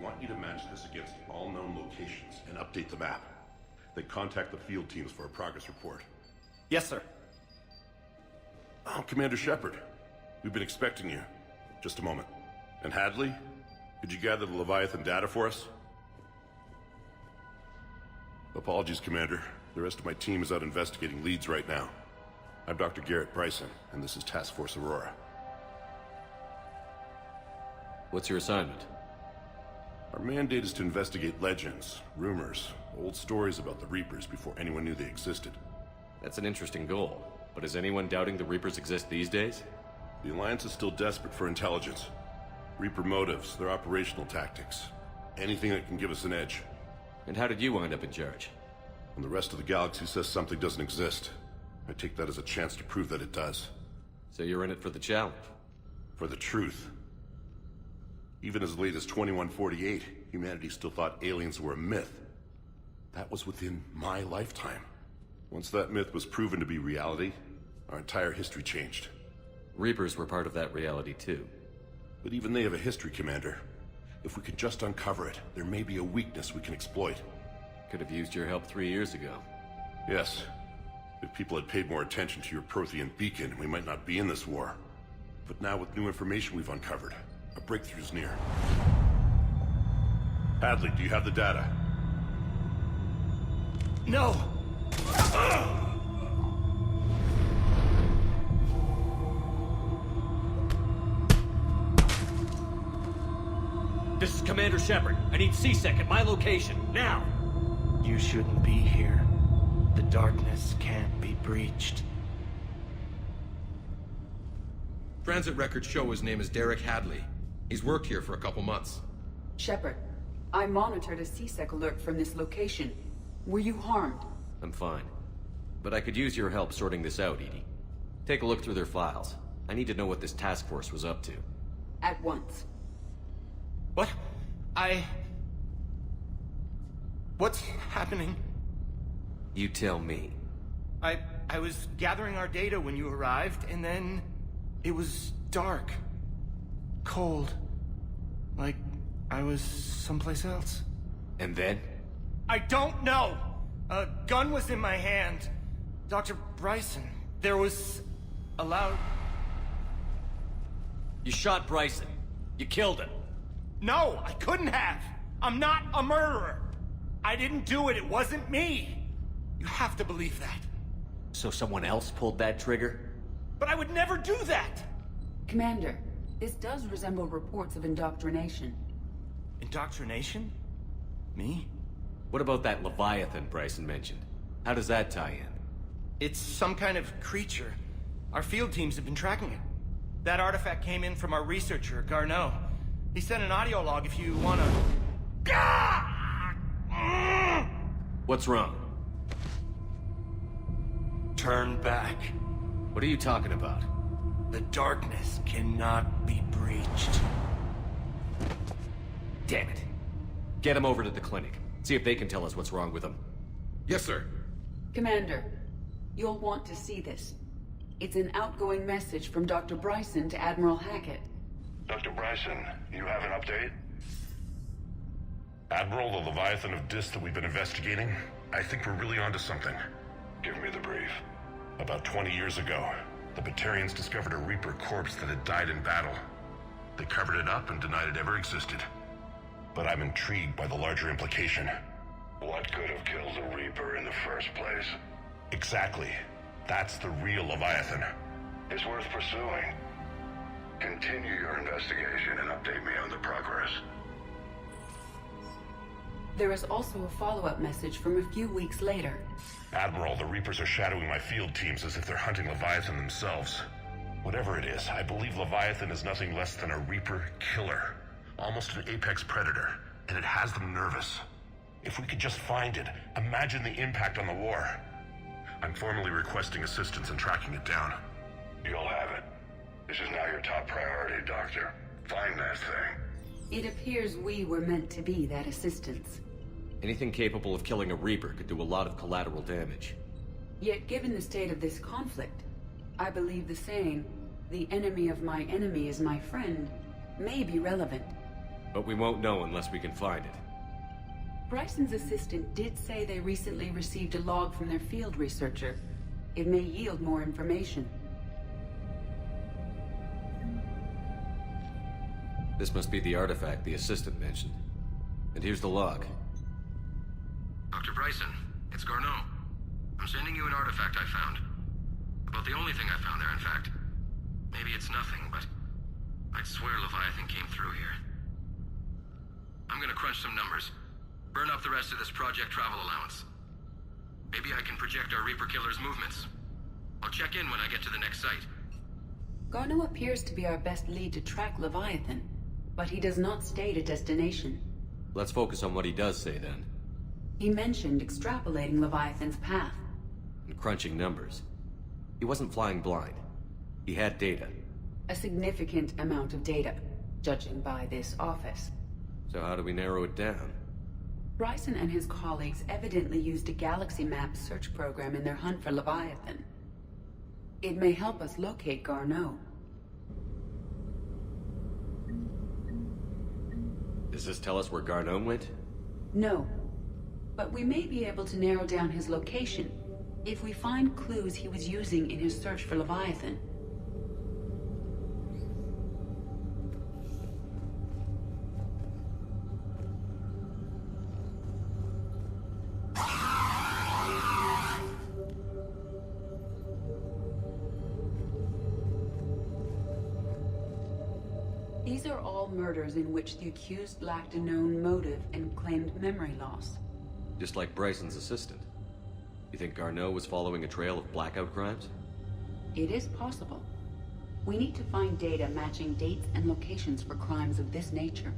want you to match this against all known locations and update the map. Then contact the field teams for a progress report. Yes, sir. Oh, Commander Shepard. We've been expecting you. Just a moment. And Hadley? Could you gather the Leviathan data for us? Apologies, Commander. The rest of my team is out investigating leads right now. I'm Dr. Garrett Bryson, and this is Task Force Aurora. What's your assignment? Our mandate is to investigate legends, rumors, old stories about the Reapers before anyone knew they existed. That's an interesting goal, but is anyone doubting the Reapers exist these days? The Alliance is still desperate for intelligence. Reaper motives, their operational tactics. Anything that can give us an edge. And how did you wind up in charge? When the rest of the galaxy says something doesn't exist, I take that as a chance to prove that it does. So you're in it for the challenge? For the truth. Even as late as 2148, humanity still thought aliens were a myth. That was within my lifetime. Once that myth was proven to be reality, our entire history changed. Reapers were part of that reality too. But even they have a history, Commander. If we could just uncover it, there may be a weakness we can exploit. Could have used your help 3 years ago. Yes. If people had paid more attention to your Prothean beacon, we might not be in this war. But now with new information we've uncovered, a breakthrough's near. Hadley, do you have the data? No! This is Commander Shepard. I need C-Sec at my location, now! You shouldn't be here. The darkness can't be breached. Transit records show his name is Derek Hadley. He's worked here for a couple months. Shepard, I monitored a C-Sec alert from this location. Were you harmed? I'm fine. But I could use your help sorting this out, Edie. Take a look through their files. I need to know what this task force was up to. At once. What? What's happening? You tell me. I was gathering our data when you arrived, and then it was dark. Cold. Like I was someplace else. And then? I don't know! A gun was in my hand. Dr. Bryson, there was a loud... You shot Bryson. You killed him. No, I couldn't have! I'm not a murderer! I didn't do it, it wasn't me! You have to believe that. So someone else pulled that trigger? But I would never do that! Commander, this does resemble reports of indoctrination. Indoctrination? Me? What about that Leviathan Bryson mentioned? How does that tie in? It's some kind of creature. Our field teams have been tracking it. That artifact came in from our researcher, Garneau. He sent an audio log if you wanna... What's wrong? Turn back. What are you talking about? The darkness cannot be breached. Damn it. Get him over to the clinic. See if they can tell us what's wrong with him. Yes, sir. Commander, you'll want to see this. It's an outgoing message from Dr. Bryson to Admiral Hackett. Dr. Bryson, you have an update? Admiral, the Leviathan of Dis that we've been investigating, I think we're really onto something. Give me the brief. About 20 years ago, the Batarians discovered a Reaper corpse that had died in battle. They covered it up and denied it ever existed. But I'm intrigued by the larger implication. What could have killed the Reaper in the first place? Exactly. That's the real Leviathan. It's worth pursuing. Continue your investigation and update me on the progress. There is also a follow-up message from a few weeks later. Admiral, the Reapers are shadowing my field teams as if they're hunting Leviathan themselves. Whatever it is, I believe Leviathan is nothing less than a Reaper killer. Almost an apex predator, and it has them nervous. If we could just find it, imagine the impact on the war. I'm formally requesting assistance in tracking it down. You'll have it. This is now your top priority, Doctor. Find that thing. It appears we were meant to be that assistance. Anything capable of killing a Reaper could do a lot of collateral damage. Yet given the state of this conflict, I believe the saying, "The enemy of my enemy is my friend," may be relevant. But we won't know unless we can find it. Bryson's assistant did say they recently received a log from their field researcher. It may yield more information. This must be the artifact the assistant mentioned. And here's the log. Dr. Bryson, it's Garneau. I'm sending you an artifact I found. About the only thing I found there, in fact. Maybe it's nothing, but I'd swear Leviathan came through here. I'm gonna crunch some numbers. Burn up the rest of this project travel allowance. Maybe I can project our Reaper Killer's movements. I'll check in when I get to the next site. Garneau appears to be our best lead to track Leviathan, but he does not state a destination. Let's focus on what he does say then. He mentioned extrapolating Leviathan's path. And crunching numbers. He wasn't flying blind. He had data. A significant amount of data, judging by this office. So how do we narrow it down? Bryson and his colleagues evidently used a galaxy map search program in their hunt for Leviathan. It may help us locate Garneau. Does this tell us where Garneau went? No, but we may be able to narrow down his location if we find clues he was using in his search for Leviathan. These are all murders in which the accused lacked a known motive and claimed memory loss. Just like Bryson's assistant. You think Garneau was following a trail of Blackout Crimes? It is possible. We need to find data matching dates and locations for crimes of this nature.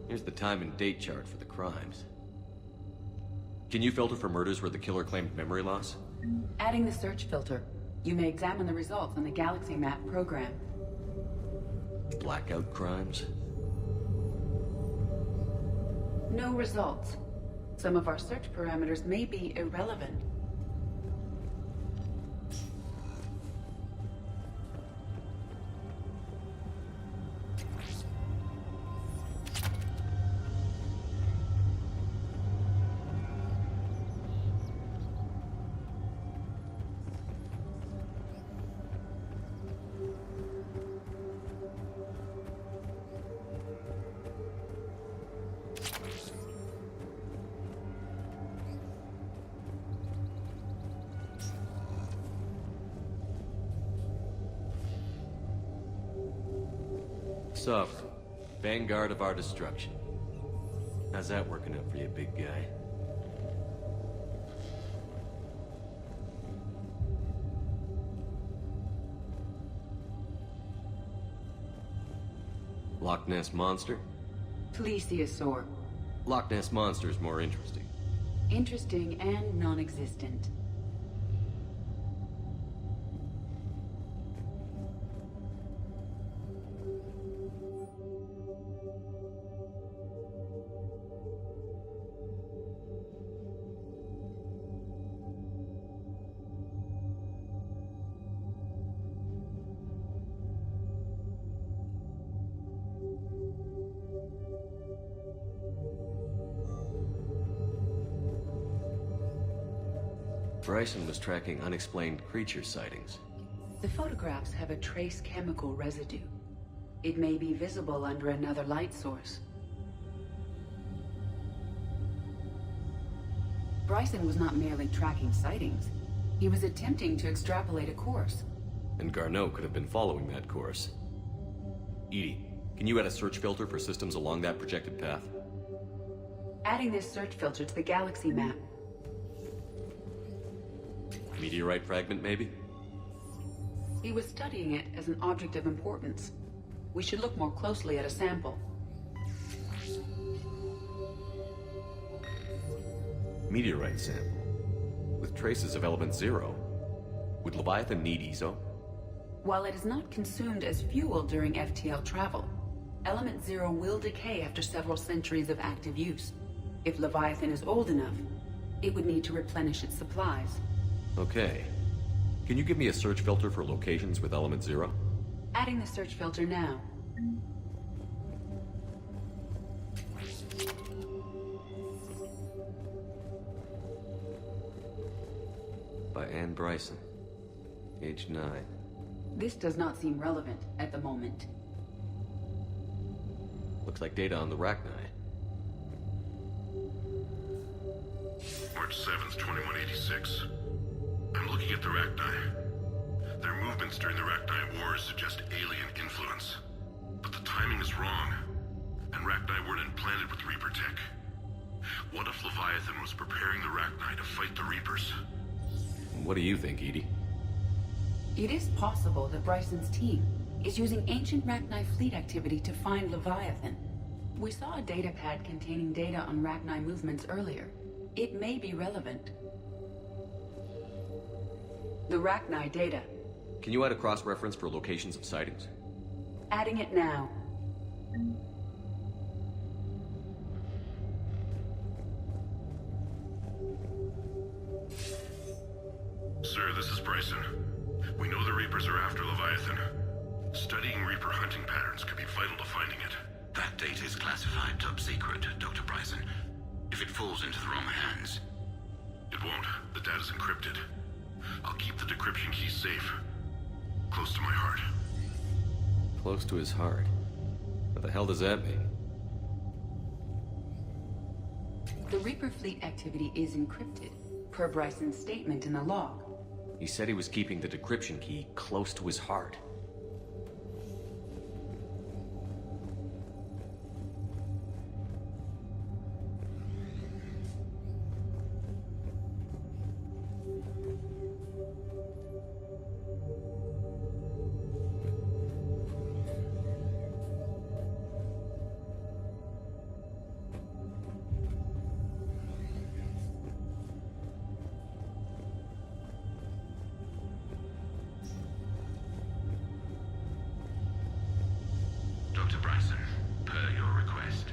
Here's the time and date chart for the crimes. Can you filter for murders where the killer claimed memory loss? Adding the search filter, you may examine the results on the Galaxy Map program. Blackout Crimes? No results. Some of our search parameters may be irrelevant. Sovereign, Vanguard of our destruction. How's that working out for you, big guy? Loch Ness Monster? Plesiosaur. Loch Ness Monster's more interesting. Interesting and non-existent. Bryson was tracking unexplained creature sightings. The photographs have a trace chemical residue. It may be visible under another light source. Bryson was not merely tracking sightings. He was attempting to extrapolate a course. And Garneau could have been following that course. Edie, can you add a search filter for systems along that projected path? Adding this search filter to the Galaxy Map. Meteorite fragment, maybe? He was studying it as an object of importance. We should look more closely at a sample. Meteorite sample. With traces of element 0. Would Leviathan need ESO? While it is not consumed as fuel during FTL travel, element 0 will decay after several centuries of active use. If Leviathan is old enough, it would need to replenish its supplies. Okay. Can you give me a search filter for locations with element 0? Adding the search filter now. By Anne Bryson. Age 9. This does not seem relevant at the moment. Looks like data on the Rachni. March 7th, 2186. I'm looking at the Rachni. Their movements during the Rachni Wars suggest alien influence. But the timing is wrong. And Rachni weren't implanted with Reaper tech. What if Leviathan was preparing the Rachni to fight the Reapers? What do you think, Edie? It is possible that Bryson's team is using ancient Rachni fleet activity to find Leviathan. We saw a data pad containing data on Rachni movements earlier. It may be relevant. The Rachni data. Can you add a cross-reference for locations of sightings? Adding it now. Sir, this is Bryson. We know the Reapers are after Leviathan. Studying Reaper hunting patterns could be vital to finding it. That data is classified top secret, Dr. Bryson. If it falls into the wrong hands... It won't. The data's encrypted. I'll keep the decryption key safe. Close to my heart. Close to his heart. What the hell does that mean? The Reaper fleet activity is encrypted, per Bryson's statement in the log. He said he was keeping the decryption key close to his heart. Dr. Bryson, per your request,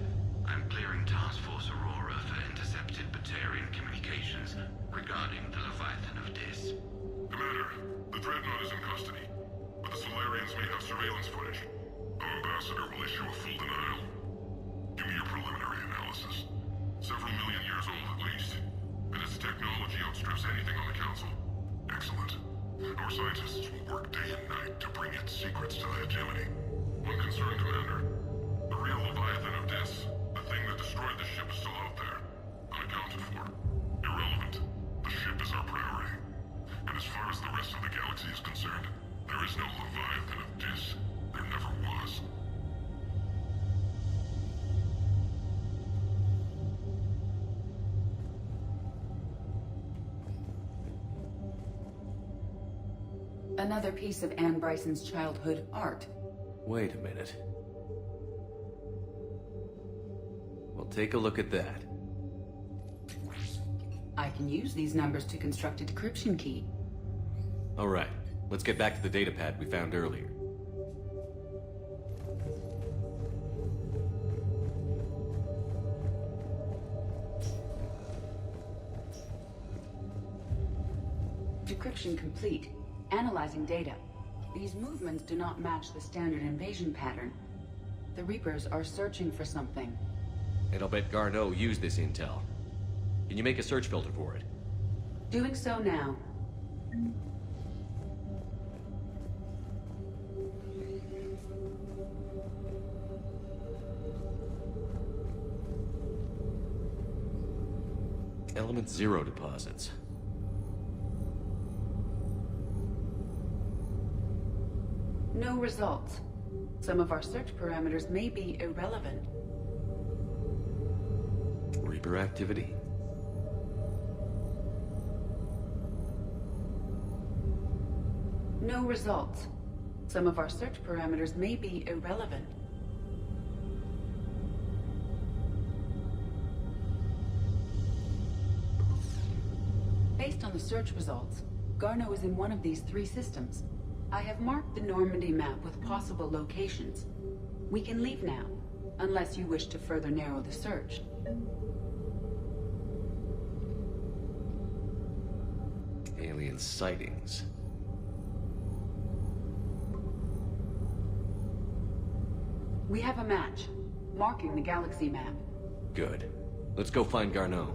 I'm clearing Task Force Aurora for intercepted Batarian communications regarding the Leviathan of Dis. Commander, the Dreadnought is in custody, but the Solarians may have surveillance footage. Our ambassador will issue a full denial. Give me your preliminary analysis. Several million years old at least, and its technology outstrips anything on the Council. Excellent. Our scientists will work day and night to bring its secrets to the hegemony. One concern, Commander. The real Leviathan of Dis, the thing that destroyed the ship, is still out there. Unaccounted for. Irrelevant. The ship is our priority. And as far as the rest of the galaxy is concerned, there is no Leviathan of Dis. There never was. Another piece of Anne Bryson's childhood art. Wait a minute. Well, take a look at that. I can use these numbers to construct a decryption key. All right, let's get back to the data pad we found earlier. Decryption complete. Analyzing data. These movements do not match the standard invasion pattern. The Reapers are searching for something. And I'll bet Garneau used this intel. Can you make a search filter for it? Doing so now. Element 0 deposits. No results. Some of our search parameters may be irrelevant. Reaper activity? No results. Some of our search parameters may be irrelevant. Based on the search results, Garneau is in one of these three systems. I have marked the Normandy map with possible locations. We can leave now, unless you wish to further narrow the search. alien sightings. We have a match, marking the galaxy map. Good. Let's go find Garneau.